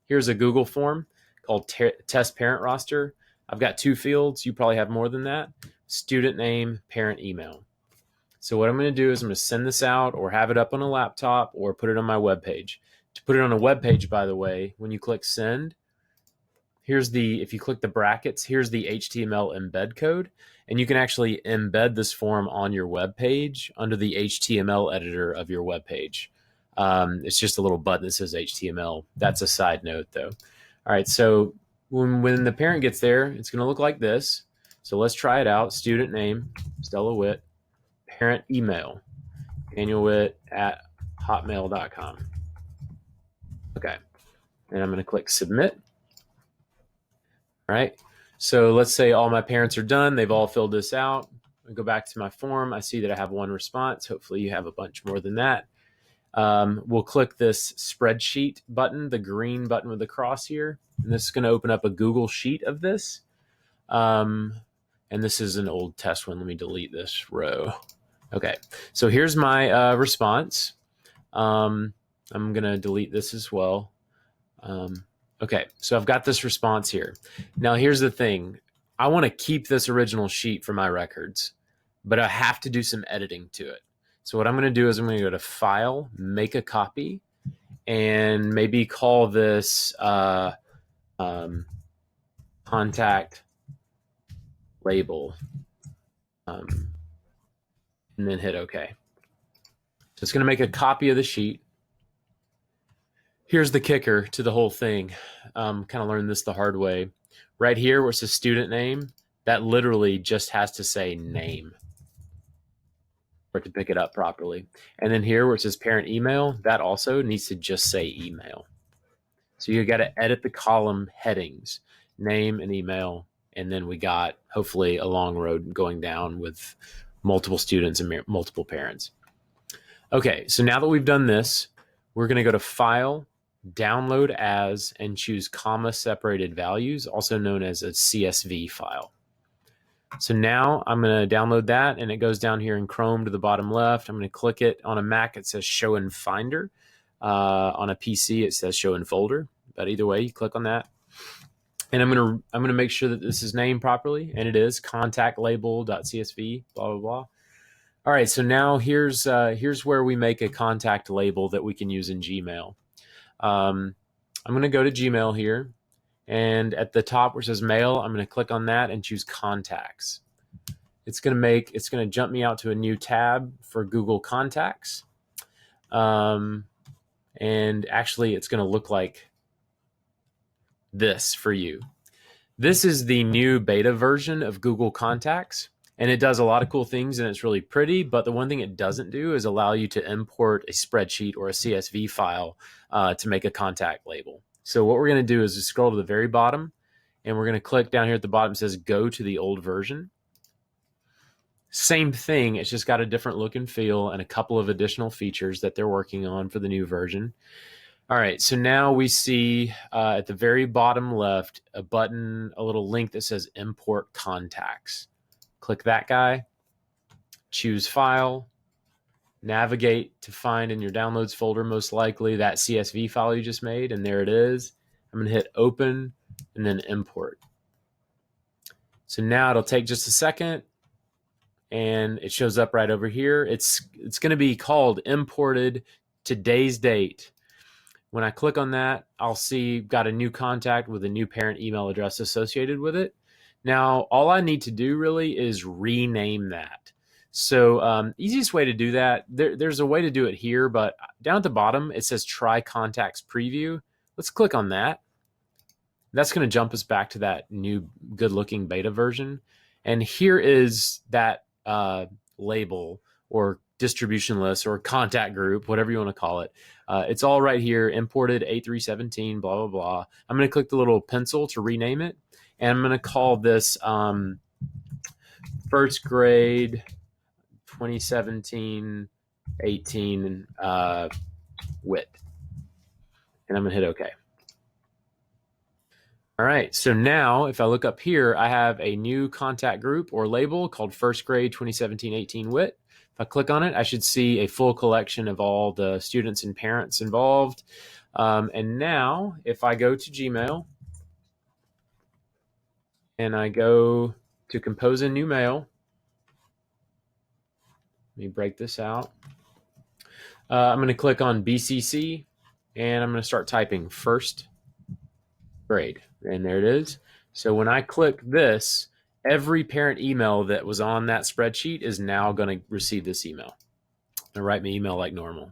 Here's a Google form called Test Parent Roster. I've got 2 fields. You probably have more than that. Student name, parent email. So what I'm going to do is I'm going to send this out or have it up on a laptop or put it on my web page. To put it on a web page, by the way, when you click send, if you click the brackets, here's the HTML embed code, and you can actually embed this form on your web page under the HTML editor of your web page. It's just a little button that says HTML. That's a side note, though. All right, so when the parent gets there, it's going to look like this. So let's try it out. Student name, Stella Witt. Parent email, danielwitt@hotmail.com. Okay, and I'm going to click submit. All right, so let's say all my parents are done. They've all filled this out. I go back to my form. I see that I have 1 response. Hopefully you have a bunch more than that. We'll click this spreadsheet button, the green button with the cross here, and this is going to open up a Google Sheet of this. And this is an old test one. Let me delete this row. Okay, so here's my response. I'm going to delete this as well. Okay, so I've got this response here. Now, here's the thing. I want to keep this original sheet for my records, but I have to do some editing to it. So what I'm going to do is I'm going to go to File, Make a Copy, and maybe call this Contact Label. And then hit OK. So it's going to make a copy of the sheet. Here's the kicker to the whole thing. Kind of learned this the hard way. Right here where it says student name, that literally just has to say name for it to pick it up properly. And then here where it says parent email, that also needs to just say email. So you got to edit the column headings, name and email, and then we got hopefully a long road going down with multiple students and multiple parents. Okay, so now that we've done this, we're going to go to File, Download As, and choose comma separated values, also known as a CSV file. So now I'm going to download that, and it goes down here in Chrome to the bottom left. I'm going to click it. On a Mac, it says Show in Finder. On a PC, it says Show in Folder. But either way, you click on that. And I'm gonna make sure that this is named properly, and it is contactlabel.csv, blah blah blah. All right, so now here's where we make a contact label that we can use in Gmail. I'm gonna go to Gmail here, and at the top where it says Mail, I'm gonna click on that and choose Contacts. It's gonna jump me out to a new tab for Google Contacts, and actually it's gonna look like this for you. This is the new beta version of Google Contacts, and it does a lot of cool things, and it's really pretty, but the one thing it doesn't do is allow you to import a spreadsheet or a CSV file to make a contact label. So what we're going to do is just scroll to the very bottom, and we're going to click down here at the bottom. It says go to the old version. Same thing, it's just got a different look and feel and a couple of additional features that they're working on for the new version. All right, so now we see at the very bottom left a button, a little link that says Import Contacts. Click that guy, choose File, navigate to find in your Downloads folder most likely that CSV file you just made, and there it is. I'm going to hit Open and then Import. So now it'll take just a second, and it shows up right over here. It's going to be called Imported Today's Date. When I click on that, I'll see got a new contact with a new parent email address associated with it. Now, all I need to do really is rename that. So easiest way to do that, there's a way to do it here, but down at the bottom, it says Try Contacts Preview. Let's click on that. That's going to jump us back to that new good-looking beta version. And here is that label or distribution list or contact group, whatever you want to call it. It's all right here, imported A317, blah, blah, blah. I'm going to click the little pencil to rename it, and I'm going to call this first grade 2017-18 WIT. And I'm going to hit OK. All right, so now if I look up here, I have a new contact group or label called first grade 2017-18 WIT. If I click on it, I should see a full collection of all the students and parents involved. And now if I go to Gmail and I go to compose a new mail, let me break this out. I'm going to click on BCC and I'm going to start typing first grade. And there it is. So when I click this, every parent email that was on that spreadsheet is now going to receive this email and write me email like normal.